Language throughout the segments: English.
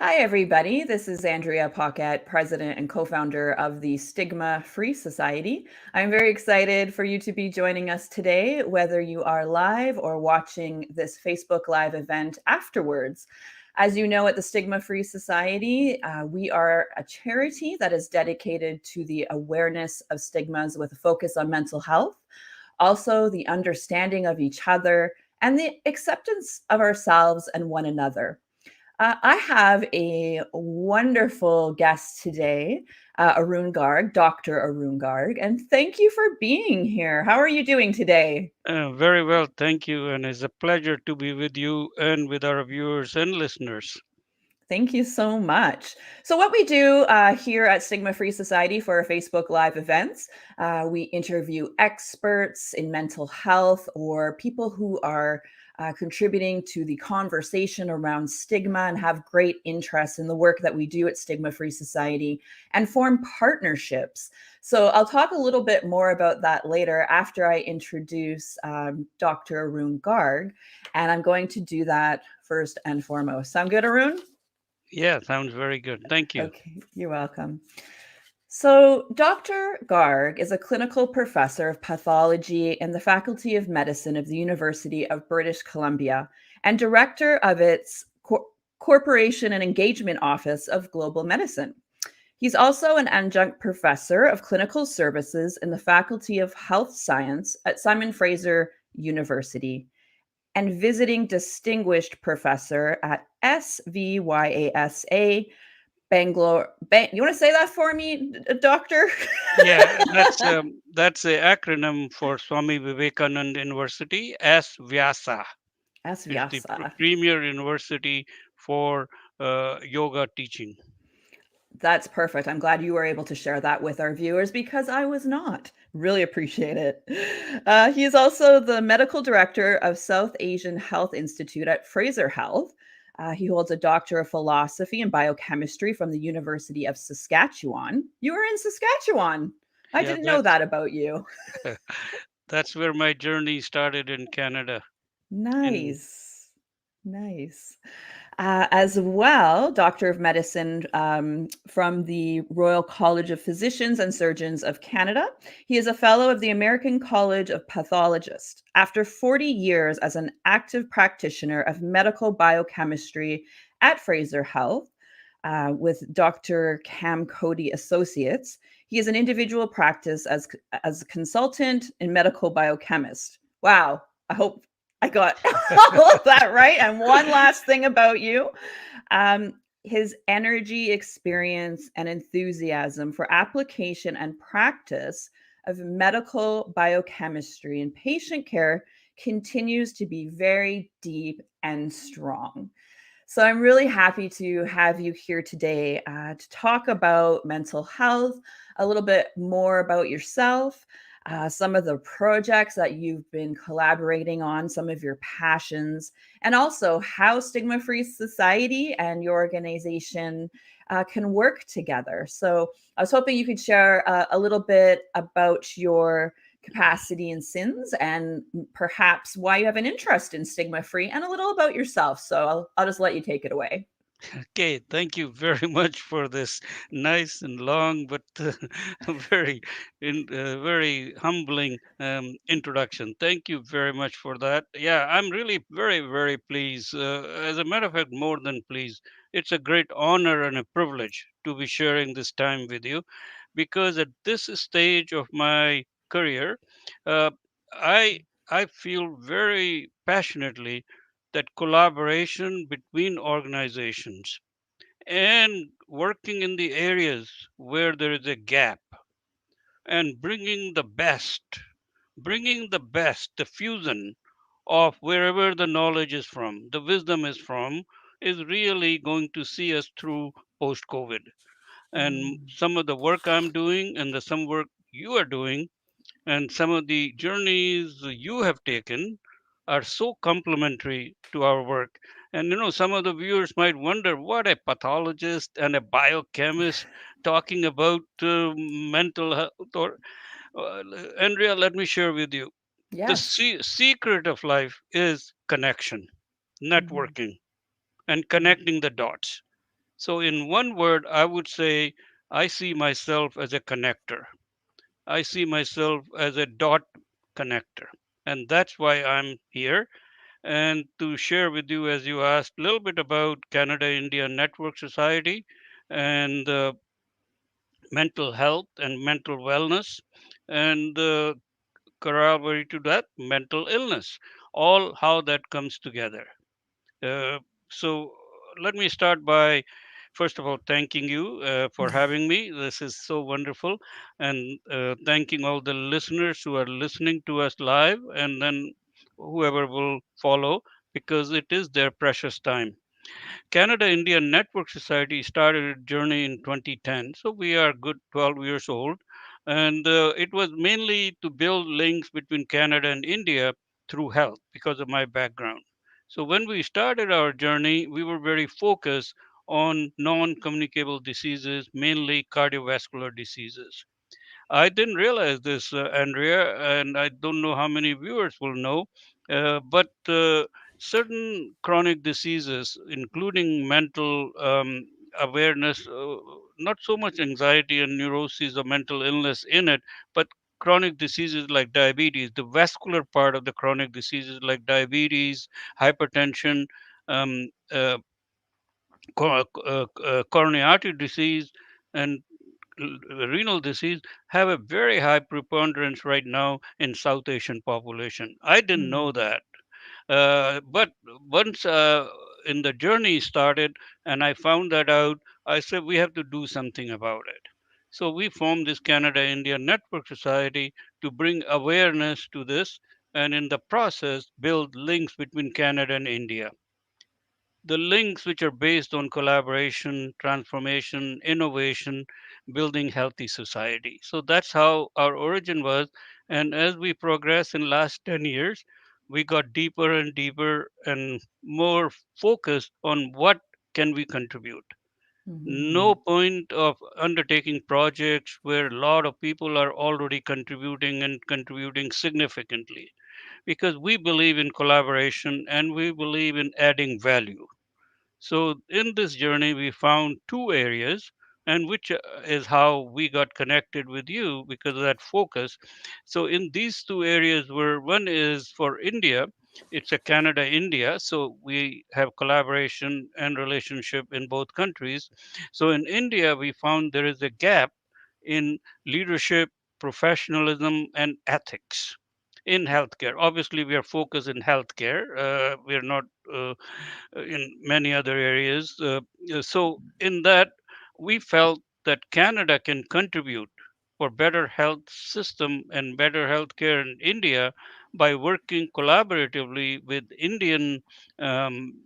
Hi, everybody. This is Andrea Paquette, president and co founder of the Stigma-Free Society. I'm very excited for you to be joining us today, whether you are live or watching this Facebook Live event afterwards. As you know, at the Stigma-Free Society, we are a charity that is dedicated to the awareness of stigmas with a focus on mental health, also the understanding of each other, and the acceptance of ourselves and one another. I have a wonderful guest today, Arun Garg, Dr. Arun Garg, and thank you for being here. How are you doing today? Very well, thank you. And it's a pleasure to be with you and with our viewers and listeners. Thank you so much. So, what we do here at Stigma Free Society for our Facebook Live events, we interview experts in mental health or people who are contributing to the conversation around stigma and have great interest in the work that we do at Stigma Free Society and form partnerships. So, I'll talk a little bit more about that later after I introduce Dr. Arun Garg, and I'm going to do that first and foremost. Sound good, Arun? Yeah, sounds very good. Thank you. Okay, you're welcome. So, Dr. Garg is a clinical professor of pathology in the Faculty of Medicine of the University of British Columbia and director of its Corporation and Engagement Office of Global Medicine. He's also an adjunct professor of clinical services in the Faculty of Health Science at Simon Fraser University and visiting distinguished professor at SVYASA Bangalore. You want to say that for me, doctor? Yeah, that's the acronym for Swami Vivekananda University, SVYASA. It's the Asvyasa. premier university for yoga teaching. That's perfect. I'm glad you were able to share that with our viewers because I was not. Really appreciate it. He is also the medical director of South Asian Health Institute at Fraser Health. He holds a Doctor of Philosophy and Biochemistry from the University of Saskatchewan. You were in Saskatchewan. I Yeah, didn't know that about you. that's where my journey started in Canada. In Nice. Nice. As well, Doctor of Medicine from the Royal College of Physicians and Surgeons of Canada. He is a fellow of the American College of Pathologists. After 40 years as an active practitioner of medical biochemistry at Fraser Health with Dr. Cam Cody Associates, he is an individual practice as a consultant in medical biochemist. Wow. I hope I got all of that right. And one last thing about you, um, his energy, experience, and enthusiasm for application and practice of medical biochemistry and patient care continues to be very deep and strong. So I'm really happy to have you here today to talk about mental health, a little bit more about yourself, some of the projects that you've been collaborating on, some of your passions, and also how Stigma Free Society and your organization can work together. So I was hoping you could share a little bit about your capacity and sins and perhaps why you have an interest in stigma free and a little about yourself. So I'll just let you take it away. Okay, thank you very much for this nice and long but very very humbling introduction. Thank you very much for that. Yeah, I'm really very pleased. As a matter of fact, more than pleased. It's a great honor and a privilege to be sharing this time with you, because at this stage of my career, uh, I I feel very passionately that collaboration between organizations and working in the areas where there is a gap and bringing the best, the fusion of wherever the knowledge is from, the wisdom is from, is really going to see us through post COVID. And Mm. some of the work I'm doing and some work you are doing and some of the journeys you have taken are so complementary to our work. And some of the viewers might wonder what a pathologist and a biochemist talking about mental health. Or Andrea, let me share with you. The Yes. secret of life is connection, Mhm. networking, and Mhm. connecting the dots. So, in one word, I would say I see myself as a connector. I see myself as a dot connector. And that's why I'm here. And to share with you, as you asked, a little bit about Canada India Network Society and mental health and mental wellness, and corollary to that, mental illness, all how that comes together. Uh, so let me start by, first of all, thanking you for having me. This is so wonderful. And thanking all the listeners who are listening to us live, and then whoever will follow, because it is their precious time. Canada India Network Society started a journey in 2010, so we are good 12 years old, and it was mainly to build links between Canada and India through health because of my background. So when we started our journey, we were very focused on non-communicable diseases, mainly cardiovascular diseases. I didn't realize this, Andrea, and I don't know how many viewers will know, but certain chronic diseases, including mental awareness, not so much anxiety and neuroses or mental illness in it, but chronic diseases like diabetes, the vascular part of the chronic diseases like diabetes, hypertension, um, uh, coronary artery disease, and renal disease have a very high preponderance right now in South Asian population. I didn't know Mm. that, but once in the journey started and I found that out, I said we have to do something about it. So we formed this Canada India Network Society to bring awareness to this, and in the process build links between Canada and India, the links which are based on collaboration, transformation, innovation, building healthy society. So that's how our origin was. And as we progress in last 10 years, we got deeper and deeper and more focused on what can we contribute. No Mhm. point of undertaking projects where a lot of people are already contributing and contributing significantly, because we believe in collaboration and we believe in adding value. So in this journey, we found two areas, and which is how we got connected with you because of that focus. So in these two areas, where one is for India, it's a Canada India, so we have collaboration and relationship in both countries. So in India, we found there is a gap in leadership, professionalism, and ethics in healthcare. Obviously, we are focused in healthcare. We are not in many other areas. So, in that, we felt that Canada can contribute for better health system and better healthcare in India by working collaboratively with Indian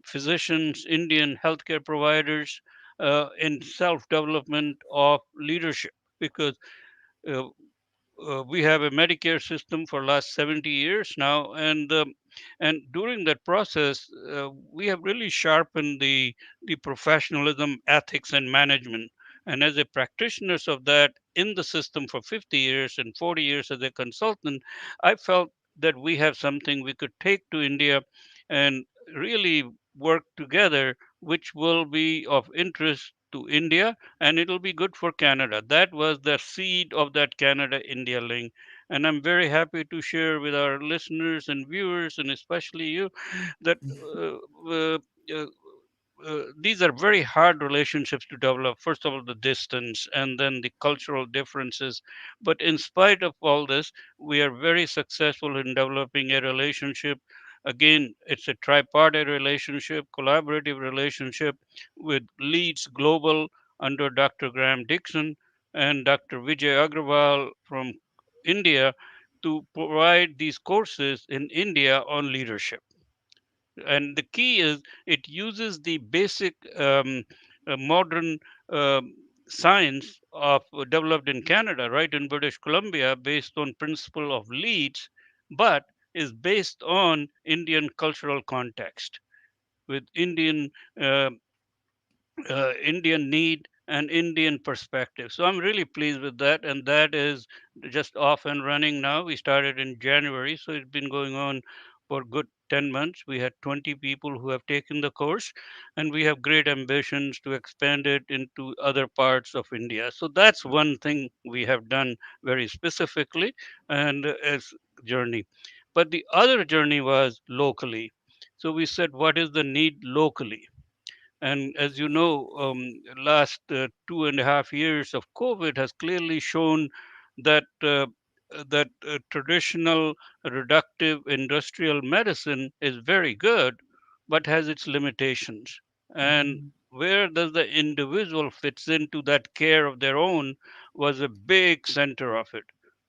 physicians, Indian healthcare providers in self-development of leadership. Because uh, we have a Medicare system for last 70 years now, and during that process, we have really sharpened the professionalism, ethics, and management. And as a practitioners of that in the system for 50 years and 40 years as a consultant, I felt that we have something we could take to India and really work together, which will be of interest to India, and it'll be good for Canada. That was the seed of that Canada India link. And I'm very happy to share with our listeners and viewers, and especially you, that uh, uh, these are very hard relationships to develop. First of all, the distance and then the cultural differences. But in spite of all this, we are very successful in developing a relationship. Again, it's a tripartite relationship, collaborative relationship with Leeds Global under Dr. Graham Dixon and Dr. Vijay Agrawal from India to provide these courses in India on leadership. And the key is it uses the basic modern um, science of developed in Canada, right in British Columbia, based on principle of Leeds, but is based on Indian cultural context with uh, Indian need and Indian perspective. So I'm really pleased with that, and that is just off and running now. We started in January, so it's been going on for good 10 months. We had 20 people who have taken the course, and we have great ambitions to expand it into other parts of India. So that's one thing we have done very specifically and as journey. But the other journey was locally. So we said, what is the need locally? And as you know, last 2.5 years of COVID has clearly shown that traditional reductive industrial medicine is very good, but has its limitations. And Mhm. where does the individual fits into that care of their own was a big center of it.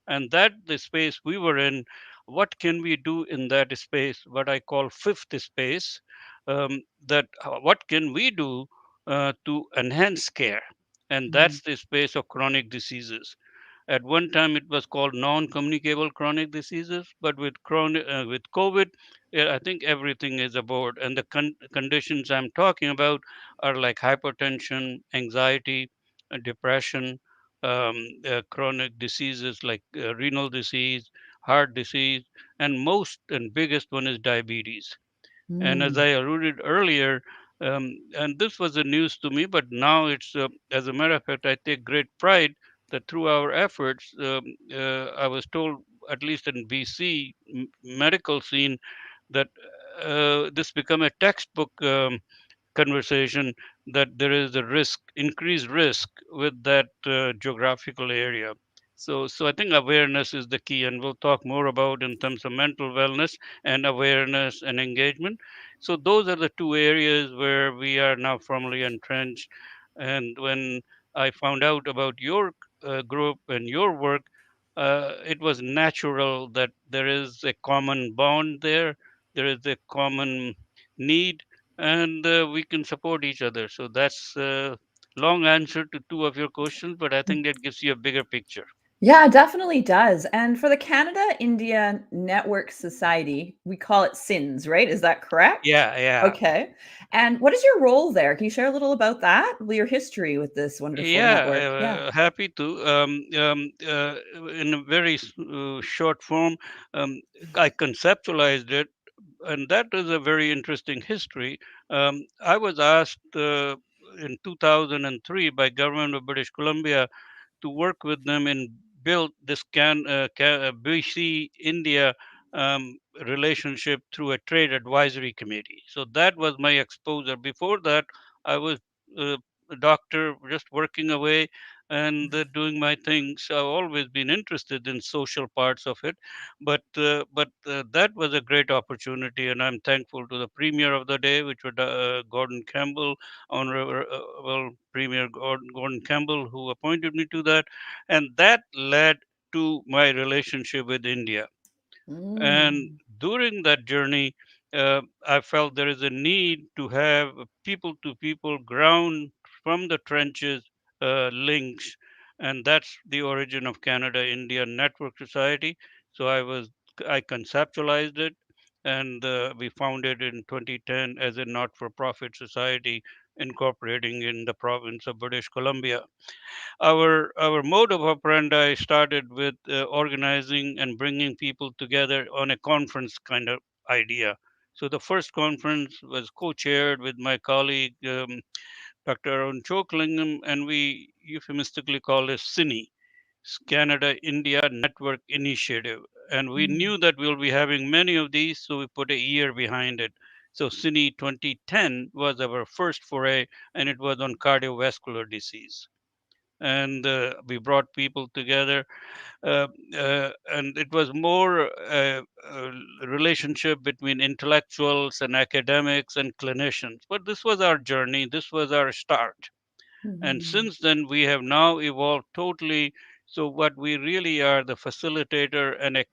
And that the space we were in, what can we do in that space? What I call fifth space, that what can we do to enhance care, and Mhm. that's the space of chronic diseases. At one time it was called non-communicable chronic diseases, but with COVID, I think everything is aboard, and the conditions I'm talking about are like hypertension, anxiety, depression, chronic diseases like renal disease, heart disease, and most and biggest one is diabetes. And as Mm. I alluded earlier, and this was a news to me, but now it's, as a matter of fact, I take great pride that through our efforts, I was told, at least in BC medical scene, that this become a textbook conversation, that there is a increased risk with that geographical area. So I think awareness is the key, and we'll talk more about in terms of mental wellness and awareness and engagement. So those are the two areas where we are now firmly entrenched. And when I found out about your group and your work, it was natural that there is a common bond there. There is a common need, and we can support each other. So that's a long answer to two of your questions, but I think that gives you a bigger picture. Yeah, definitely does. And for the Canada India Network Society, we call it SINS, right? Is that correct? Yeah, yeah. Okay. And what is your role there? Can you share a little about that? Your history with this wonderful network? Yeah. Yeah, happy to. In a very short form, um, I conceptualized it, and that is a very interesting history. I was asked in 2003 by government of British Columbia to work with them and build this BC India relationship through a trade advisory committee. So that was my exposure. Before that, I was a doctor, just working away and doing my things. I've always been interested in social parts of it, but that was a great opportunity, and I'm thankful to the premier of the day, which was Gordon Campbell, Honorable Premier Gordon Campbell, who appointed me to that, and that led to my relationship with India. And Mm. during that journey, I felt there is a need to have people to people ground from the trenches links, and that's the origin of Canada India Network Society. So I conceptualized it, and we founded in 2010 as a not-for-profit society incorporating in the province of British Columbia. Our mode of operandi started with organizing and bringing people together on a conference kind of idea. So the first conference was co-chaired with my colleague Dr. Arun Choklingam, and we euphemistically call it CINI, Canada India Network Initiative. And we Mm. knew that we'll be having many of these, so we put a year behind it. So CINI 2010 was our first foray, and it was on cardiovascular disease, and we brought people together, uh, and it was more a relationship between intellectuals and academics and clinicians. But this was our journey, this was our start, and Mhm. since then we have now evolved totally. So what we really are, the facilitator and a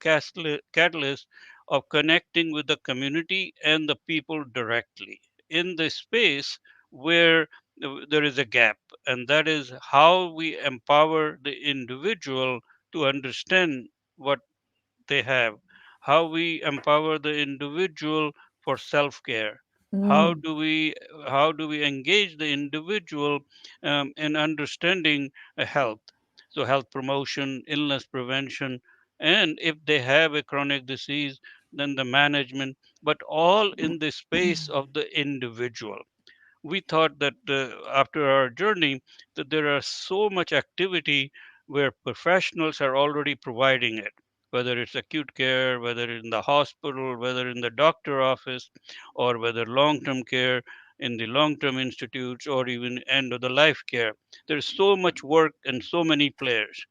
catalyst of connecting with the community and the people directly in the space where there is a gap, and that is how we empower the individual to understand what they have, how we empower the individual for self-care, how Mm. do we how do we engage the individual in understanding health, so health promotion, illness prevention, and if they have a chronic disease, then the management, but all in the space of the individual. We thought that after our journey that there are so much activity where professionals are already providing it, whether it's acute care, whether in the hospital, whether in the doctor office, or whether long-term care in the long-term institutes, or even end of the life care. There's so much work and so many players,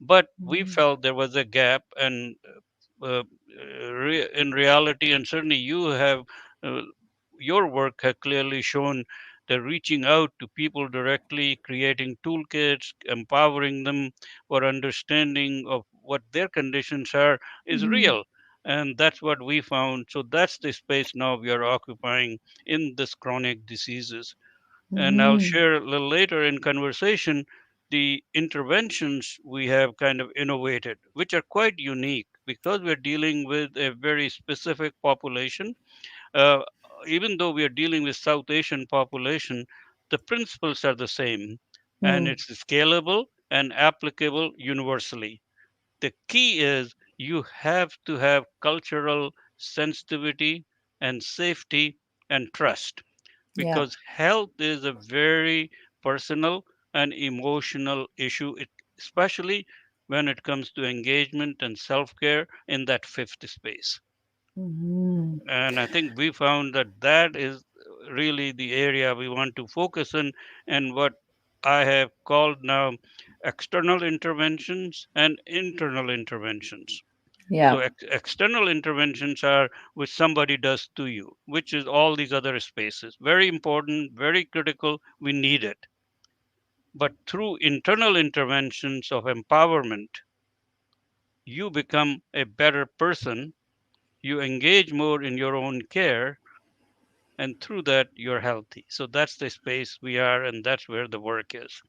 but we Mm. felt there was a gap. And in reality, and certainly you have, uh, your work has clearly shown that reaching out to people directly, creating toolkits, empowering them for understanding of what their conditions are is Mhm. real. And that's what we found. So that's the space now we are occupying in this chronic diseases. And I'll Mhm. share a little later in conversation the interventions we have kind of innovated, which are quite unique because we're dealing with a very specific population. uh, Even though we are dealing with South Asian population, the principles are the same, and Mm. it's scalable and applicable universally. The key is you have to have cultural sensitivity and safety and trust, Yeah. because health is a very personal and emotional issue, especially when it comes to engagement and self-care in that fifth space. Mhm. And I think we found that that is really the area we want to focus on, and what I have called now external interventions and internal interventions. So Yeah. external interventions are which somebody does to you, which is all these other spaces. Very important, very critical. We need it. But through internal interventions of empowerment, you become a better person. You engage more in your own care, and through that you're healthy. So that's the space we are, and that's where the work is.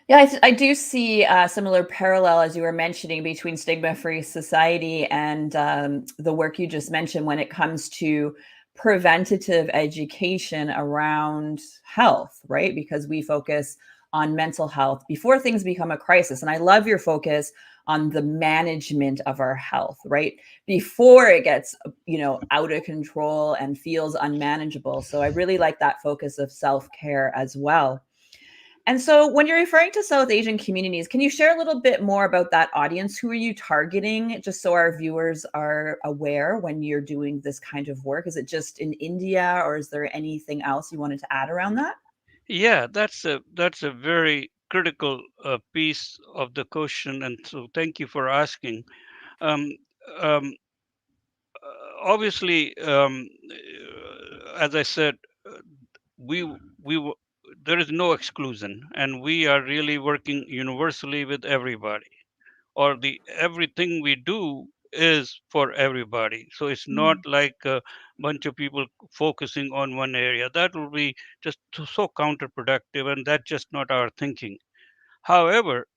Yeah, I do see a similar parallel as you were mentioning between Stigma-Free Society and the work you just mentioned when it comes to preventative education around health, right? Because we focus on mental health before things become a crisis. And I love your focus on the management of our health, right? Before it gets, out of control and feels unmanageable. So I really like that focus of self-care as well. And so, when you're referring to South Asian communities, can you share a little bit more about that audience? Who are you targeting, just so our viewers are aware when you're doing this kind of work? Is it just in India, or is there anything else you wanted to add around that? Yeah, that's a very critical piece of the question, and so thank you for asking. Um, um, Obviously, as I said, uh, we there is no exclusion, and we are really working universally with everybody, or the everything we do is for everybody. So it's not Mm, like a bunch of people focusing on one area. That will be just so counterproductive, and that's just not our thinking. However,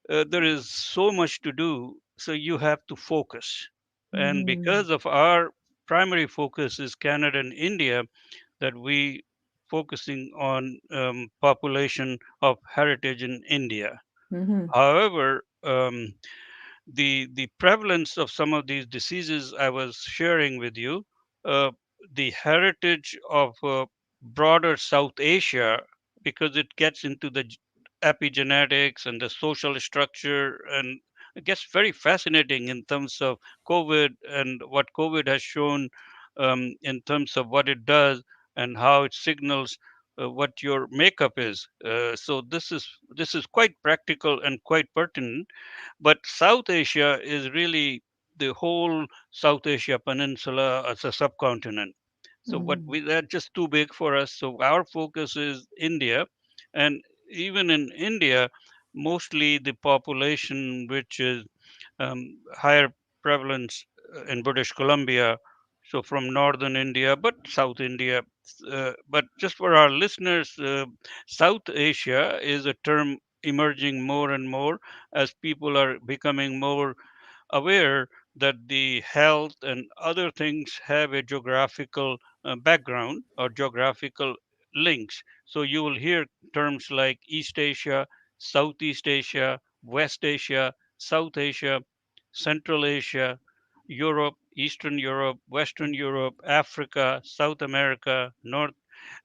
there is so much to do, so you have to focus. And mm, because of our primary focus is Canada and India, that we focusing on population of heritage in India. mhm, However, the prevalence of some of these diseases I was sharing with you, uh, the heritage of broader South Asia, because it gets into the epigenetics and the social structure, and it gets very fascinating in terms of COVID and what COVID has shown, in terms of what it does and how it signals what your makeup is. So this is quite practical and quite pertinent. But South Asia is really the whole South Asia peninsula as a subcontinent. So what mhm, we that's just too big for us. So our focus is India, and even in India, mostly the population which is higher prevalence in British Columbia, so from northern India, but South India. But just for our listeners, South Asia is a term emerging more and more as people are becoming more aware that the health and other things have a geographical background or geographical links. So you will hear terms like East Asia, Southeast Asia, West Asia, South Asia, Central Asia. Europe, Eastern Europe, Western Europe, Africa, South America, North,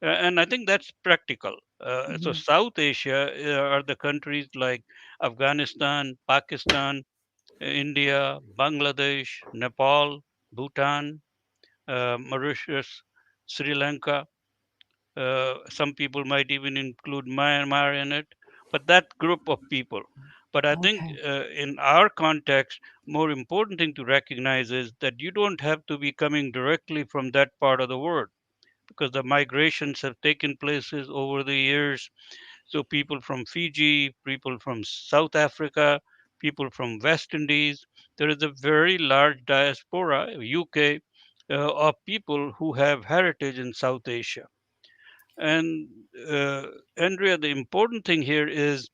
and I think that's practical. So Hmm. South Asia are the countries like Afghanistan, Pakistan, India, Bangladesh, Nepal, Bhutan, Mauritius, Sri Lanka. Some people might even include Myanmar in it, but that group of people. But I think Okay. in our context, more important thing to recognize is that you don't have to be coming directly from that part of the world because the migrations have taken places over the years. So people from Fiji, people from South Africa, people from West Indies, there is a very large diaspora, UK, of people who have heritage in South Asia. And Andrea, the important thing here is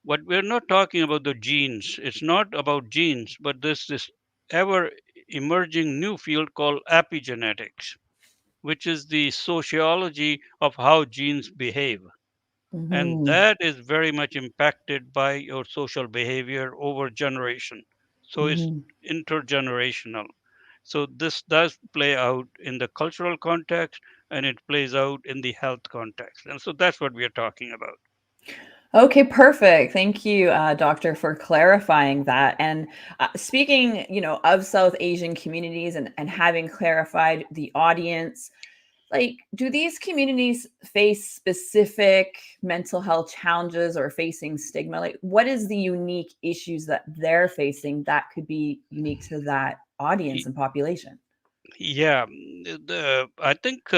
what we're not talking about the genes. It's not about genes, but this ever emerging new field called epigenetics, which is the sociology of how genes behave. And Hmm. that is very much impacted by your social behavior over generation. So it's Hmm. intergenerational. So this does play out in the cultural context and it plays out in the health context. And so that's what we are talking about. Okay, perfect. Thank you, doctor, for clarifying that. And speaking, of South Asian communities and having clarified the audience, like, do these communities face specific mental health challenges or facing stigma? Like, what is the unique issues that they're facing that could be unique to that audience Y- and population? Yeah, I think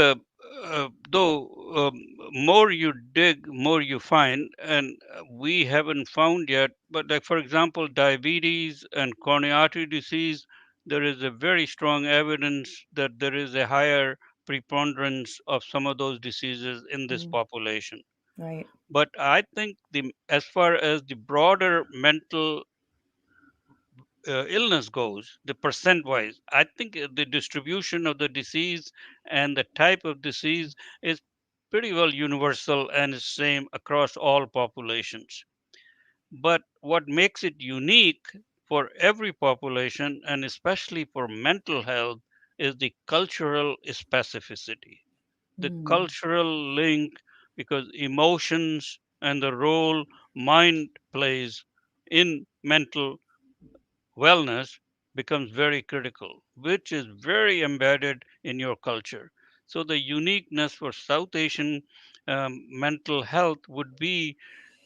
though more you dig, more you find, and we haven't found yet. But like for example, diabetes and coronary artery disease, there is a very strong evidence that there is a higher preponderance of some of those diseases in this Mm, population. right. But I think the as far as the broader mental illness goes, the percent wise, I think the distribution of the disease and the type of disease is pretty well universal and is same across all populations. But what makes it unique for every population and especially for mental health is the cultural specificity, the Mm, cultural link, because emotions and the role mind plays in mental wellness becomes very critical, which is very embedded in your culture. So, the uniqueness for South Asian mental health would be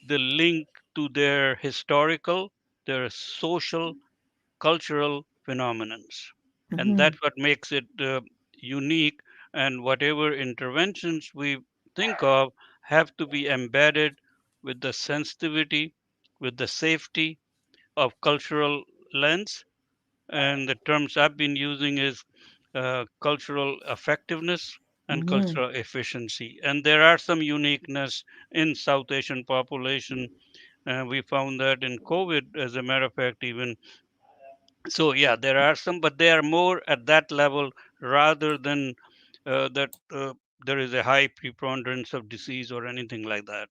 the link to their historical, their social, cultural phenomenons. And mhm, that's what makes it unique. And whatever interventions we think of have to be embedded with the sensitivity, with the safety of cultural lens, and the terms I've been using is cultural effectiveness and mhm. cultural efficiency. And there are some uniqueness in South Asian population. We found that in COVID, as a matter of fact, even. So yeah, there are some, but they are more at that level rather than that there is a high preponderance of disease or anything like that.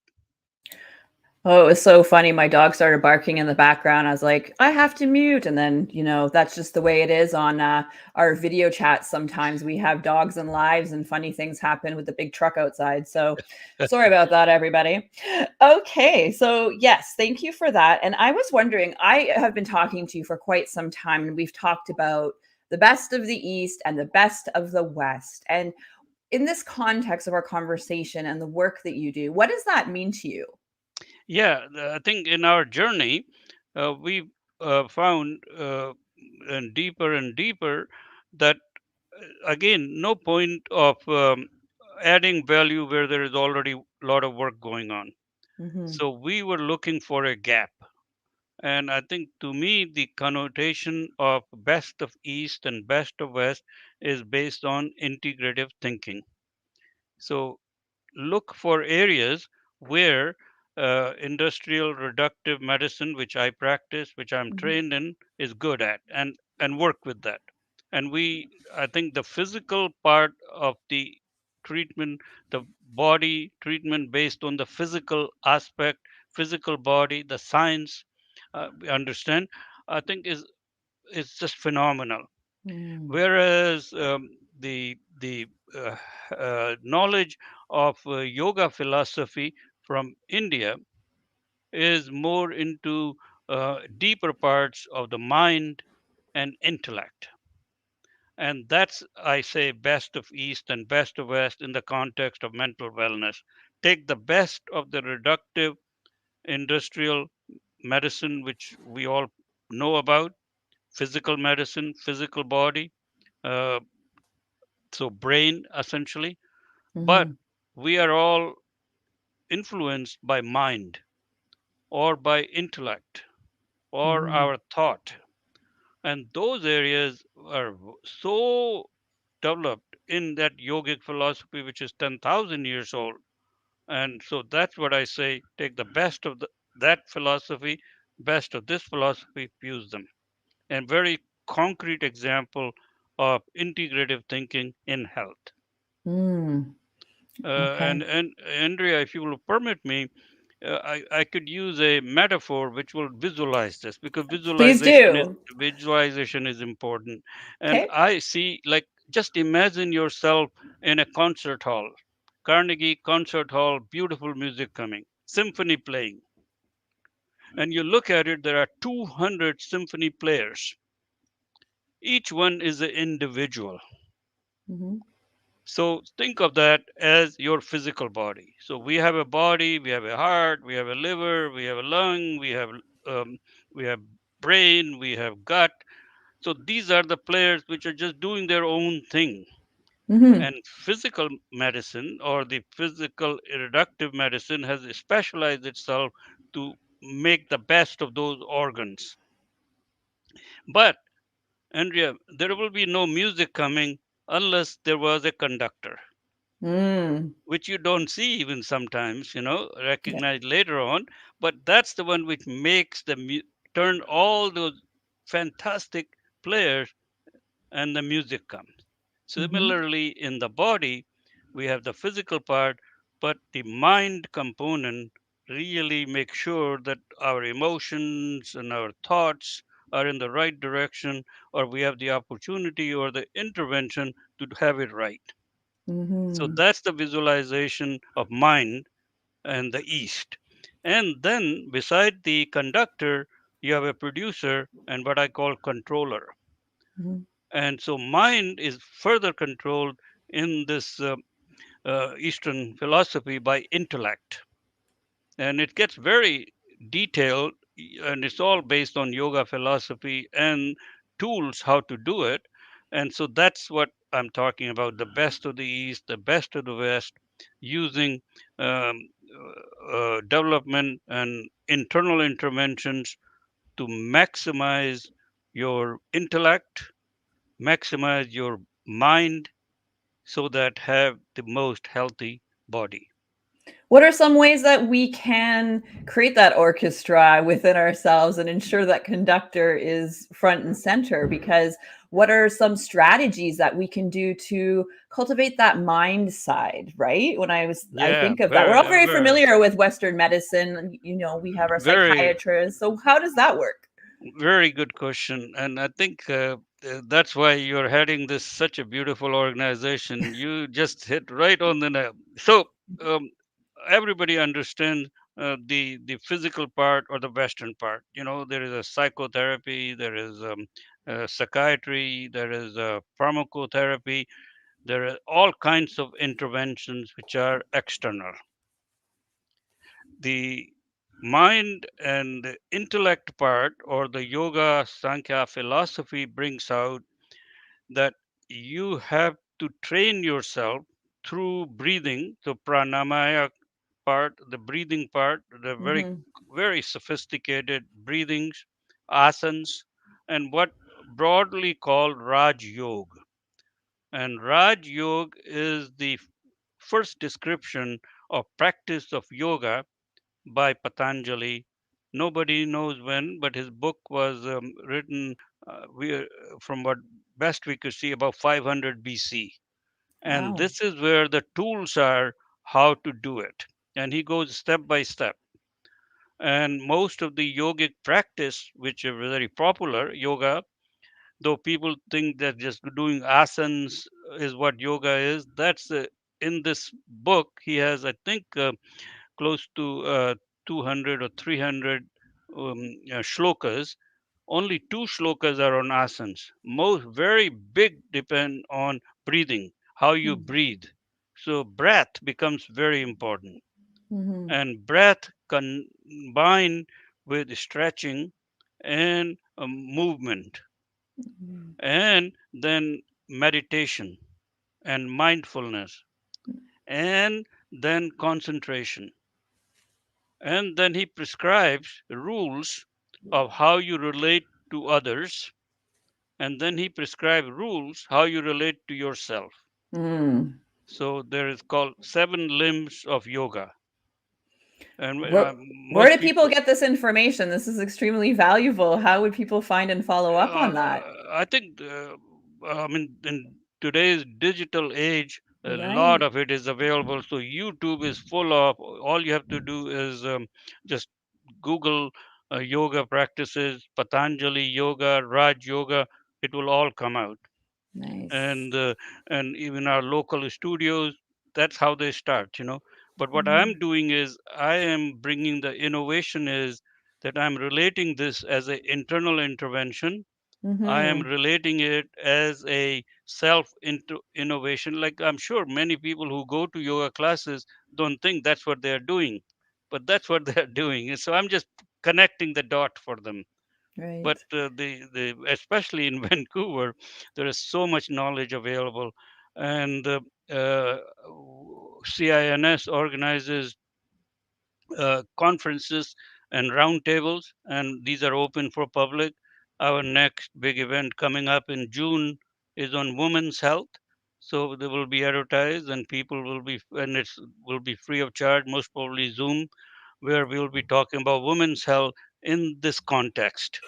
Oh, it was so funny. My dog started barking in the background. I was like, I have to mute. And then, that's just the way it is on our video chats. Sometimes we have dogs and lives, and funny things happen with the big truck outside. So sorry about that, everybody. Okay. So, yes, thank you for that. And I was wondering, I have been talking to you for quite some time, and we've talked about the best of the East and the best of the West. And in this context of our conversation and the work that you do, what does that mean to you? Yeah, I think in our journey, we found and deeper that again, no point of adding value where there is already a lot of work going on. Hmm. So we were looking for a gap. And I think to me, the connotation of best of East and best of West is based on integrative thinking. So look for areas where industrial reductive medicine, which I practice, which I'm Hmm. trained in, is good at, and work with that. And I think the physical part of the treatment, the body treatment based on the physical aspect, physical body, the science, we understand, I think is just phenomenal. Mm. Whereas the knowledge of yoga philosophy from India is more into deeper parts of the mind and intellect. And that's, I say, best of East and best of West in the context of mental wellness. Take the best of the reductive industrial medicine, which we all know about, physical medicine, physical body, uh, so brain essentially. But Mhm. we are all influenced by mind or by intellect or Mhm. our thought. And those areas are so developed in that yogic philosophy, which is 10,000 years old. And so that's what I say, take the best of that philosophy, best of this philosophy, fuse them. And very concrete example of integrative thinking in health. Mm. Okay. And Andrea, if you will permit me, I could use a metaphor which will visualize this, because Please do. visualization is important. And Okay. I see, like, just imagine yourself in a concert hall, Carnegie Concert Hall, beautiful music coming, symphony playing, and you look at it, there are 200 symphony players. Each one is an individual. Mhm. So think of that as your physical body. So we have a body, we have a heart, we have a liver, we have a lung, um, we have brain, we have gut. So these are the players which are just doing their own thing. Mhm. And physical medicine, or the physical reductive medicine, has specialized itself to make the best of those organs. But Andrea, there will be no music coming unless there was a conductor, Mm. which you don't see even sometimes, Yeah. recognize later on. But that's the one which makes turn all those fantastic players, and the music comes. Mhm. Similarly, in the body, we have the physical part, but the mind component really makes sure that our emotions and our thoughts are in the right direction, or we have the opportunity or the intervention to have it right. So Mhm. that's the visualization of mind and the East. And then beside the conductor, you have a producer and what I call controller. Mhm. And so mind is further controlled in this Eastern philosophy by intellect. And it gets very detailed, and it's all based on yoga philosophy and tools how to do it. And so that's what I'm talking about, the best of the East, the best of the West, using development and internal interventions to maximize your intellect, maximize your mind, so that have the most healthy body. What are some ways that we can create that orchestra within ourselves and ensure that conductor is front and center? Because what are some strategies that we can do to cultivate that mind side, right? I Yeah, think of that. We're very, all very familiar with Western medicine. We have our very, psychiatrists. So how does that work? very good question. And I think that's why you're heading this such a beautiful organization. You just hit right on the nail. So um, everybody understands the physical part or the Western part. There is a psychotherapy, there is psychiatry, there is pharmacotherapy. There are all kinds of interventions which are external. The mind and the intellect part, or the yoga Sankhya philosophy, brings out that you have to train yourself through breathing. So pranamaya part, the breathing part, the Hmm. very sophisticated breathings, asanas, and what broadly called Raj Yoga. And Raj Yoga is the first description of practice of yoga by Patanjali. Nobody knows when, but his book was written, from what best we could see, about 500 BC. And Wow. this is where the tools are how to do it. And he goes step by step. And most of the yogic practice, which is very popular, yoga, Though people think that just doing asanas is what yoga is, that's in this book he has, I think, close to 200 or 300 shlokas. Only two shlokas are on asanas. Most very big depend on breathing, how you breathe. So breath becomes very important, Mm-hmm. and breath combined with stretching and movement, and then meditation and mindfulness, and then concentration. And then he prescribes rules of how you relate to others, and then he prescribes rules how you relate to yourself. Mm. So there is called seven limbs of yoga, and Where most do people people, get this information? This is extremely valuable. How would people find and follow up on that? I think, I mean, in today's digital age, a lot Right. of it is available. So YouTube is full of. All you have to do is just Google yoga practices, Patanjali yoga, Raj yoga. It will all come out. Nice. And even our local studios, that's how they start. But what Mm-hmm. I'm doing is I am bringing the innovation is that I'm relating this as an internal intervention. I am Mm-hmm. relating it as a self innovation. Like, I'm sure many people who go to yoga classes don't think that's what they're doing, but that's what they're doing. And so I'm just connecting the dot for them. But Right. the especially in Vancouver, there is so much knowledge available, and uh, CINS organizes conferences and roundtables, and these are open for public. Our next big event coming up in June is on women's health. So they will be advertised, and people will be, and it will be free of charge, most probably Zoom, where we will be talking about women's health in this context.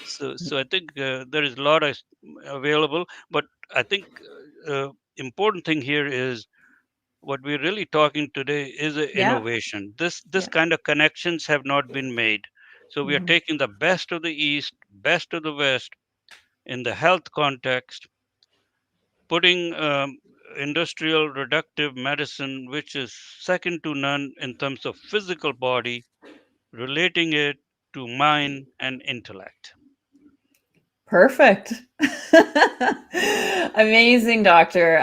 So I think there is a lot of available, but I think important thing here is what we're really talking today is a Yeah. innovation. This Yeah. kind of connections have not been made. So we are Mm-hmm. taking the best of the East, best of the West in the health context, putting industrial reductive medicine, which is second to none in terms of physical body, relating it to mind and intellect. Perfect. Amazing, doctor.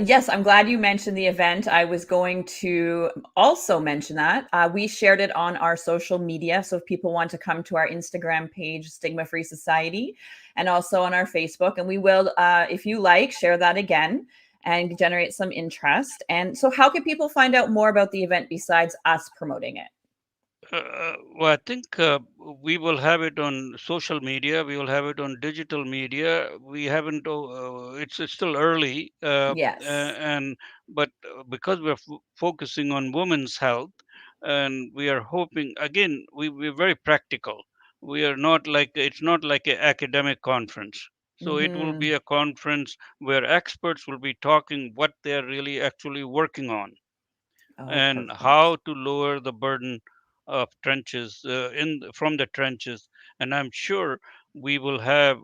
Yes, I'm glad you mentioned the event. I was going to also mention that. We shared it on our social media. So if people want to come to our Instagram page, Stigma Free Society, and also on our Facebook, and we will, if you like, share that again and generate some interest. And so, how can people find out more about the event besides us promoting it? Well, I think we will have it on social media. We will have it on digital media. We haven't. It's still early, Yes. and but because we're focusing on women's health, and we are hoping again. We're very practical. We are not like it's not like an academic conference. So it will Mm-hmm. be a conference where experts will be talking what they are really actually working on, Oh, and perfect. how to lower the burden of trenches in from the trenches. And I'm sure we will have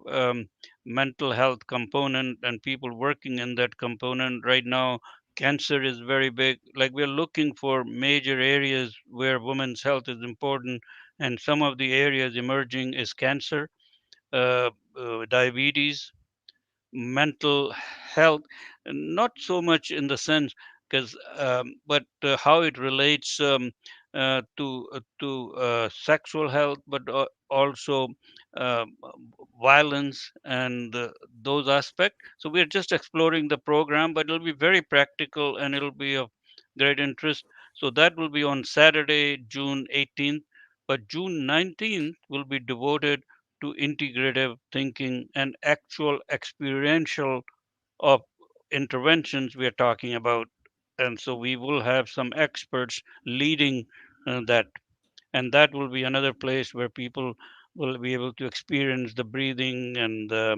mental health component and people working in that component. Right now cancer is very big, like we're looking for major areas where women's health is important, and some of the areas emerging is cancer, diabetes, mental health, not so much in the sense because but how it relates to sexual health, but also uh, violence and those aspects. So we're just exploring the program, but it'll be very practical and it'll be of great interest. So that will be on Saturday, June 18th, but June 19th will be devoted to integrative thinking and actual experiential of interventions we are talking about. And so we will have some experts leading that. And that will be another place where people will be able to experience the breathing and uh,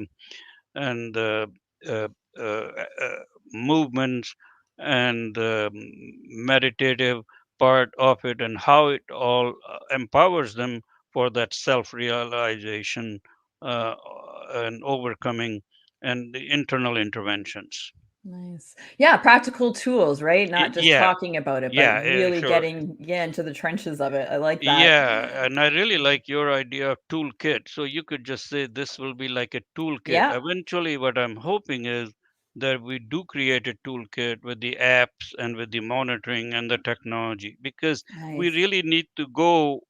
uh, uh, movements and meditative part of it, and how it all empowers them for that self realization, uh, and overcoming and the internal interventions. Nice. Yeah, practical tools, right? Not just Yeah, talking about it, but yeah, really sure. getting, yeah, into the trenches of it. I like that. Yeah, and I really like your idea of toolkit. So you could just say this will be like a toolkit. Yeah. Eventually, what I'm hoping is that we do create a toolkit with the apps and with the monitoring and the technology, because we Nice. really need to go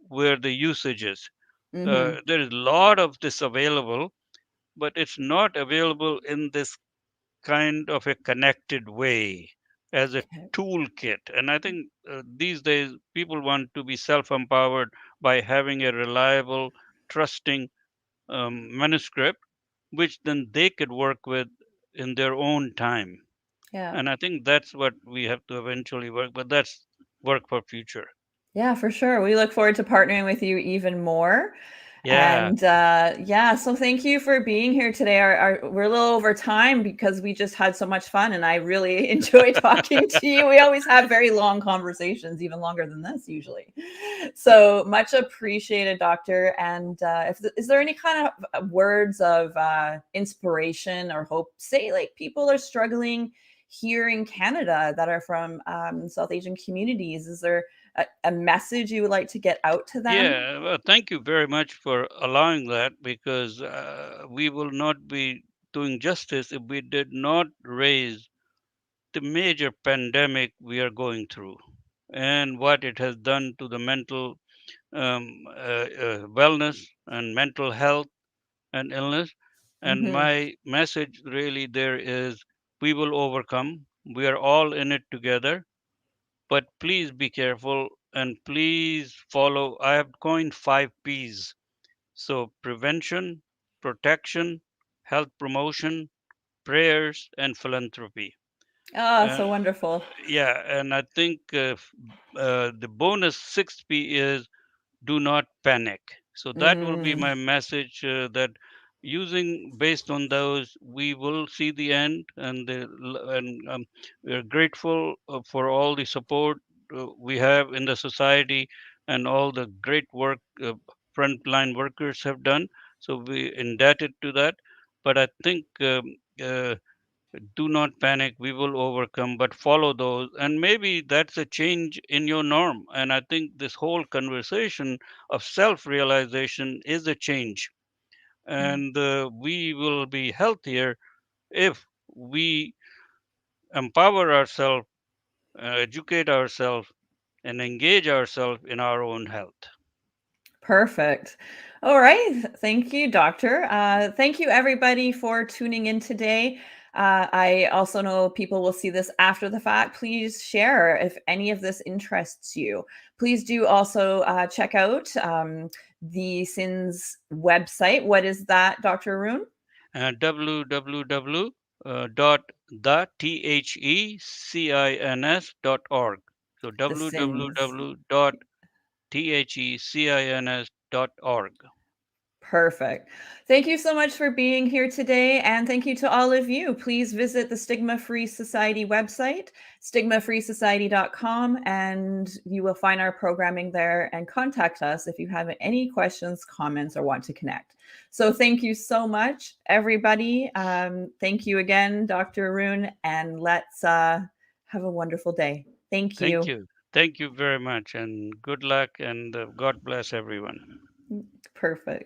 where the usage is. Mhm. There is a lot of this available, but it's not available in this kind of a connected way as a Okay. toolkit. And I think these days people want to be self empowered by having a reliable, trusting manuscript, which then they could work with in their own time. Yeah. And I think that's what we have to eventually work, but that's work for future. Yeah, for sure. We look forward to partnering with you even more. Yeah, And yeah, so thank you for being here today. We're a little over time because we just had so much fun, and I really enjoy talking to you. We always have very long conversations, even longer than this usually. So much appreciated, Doctor. And is there any kind of words of inspiration or hope? Say, like people are struggling here in Canada that are from South Asian communities. Is there a message you would like to get out to them? yeah. Well, thank you very much for allowing that, because we will not be doing justice if we did not raise the major pandemic we are going through and what it has done to the mental wellness and mental health and illness. And Hmm. my message really there is we will overcome. We are all in it together, but please be careful and please follow. I have coined 5 P's. So, prevention, protection, health promotion, prayers, and philanthropy. Oh, Uh, so wonderful. yeah, and I think the bonus 6 P is do not panic. So that will be Mm, my message, that using based on those, we will see the end, and we're grateful for all the support we have in the society and all the great work frontline workers have done. So we indebted to that. But I think do not panic, we will overcome, but follow those, and maybe that's a change in your norm. And I think this whole conversation of self realization is a change, mm, and we will be healthier if we empower ourselves, educate ourselves, and engage ourselves in our own health. perfect. All right. Thank you, Doctor. Thank you, everybody, for tuning in today. I also know people will see this after the fact. Please share if any of this interests you. Please do also check out the SIN's website. What is that, Dr. Arun? www dot the thecins.org. So The SIN's. www dot thecins.org. Perfect. Thank you so much for being here today. And thank you to all of you. Please visit the Stigma Free Society website, stigmafreesociety.com, and you will find our programming there, and contact us if you have any questions, comments, or want to connect. So thank you so much, everybody. Thank you again, Dr. Arun, and let's have a wonderful day. Thank Thank you. you. Thank you very much, and good luck, and God bless everyone. Perfect.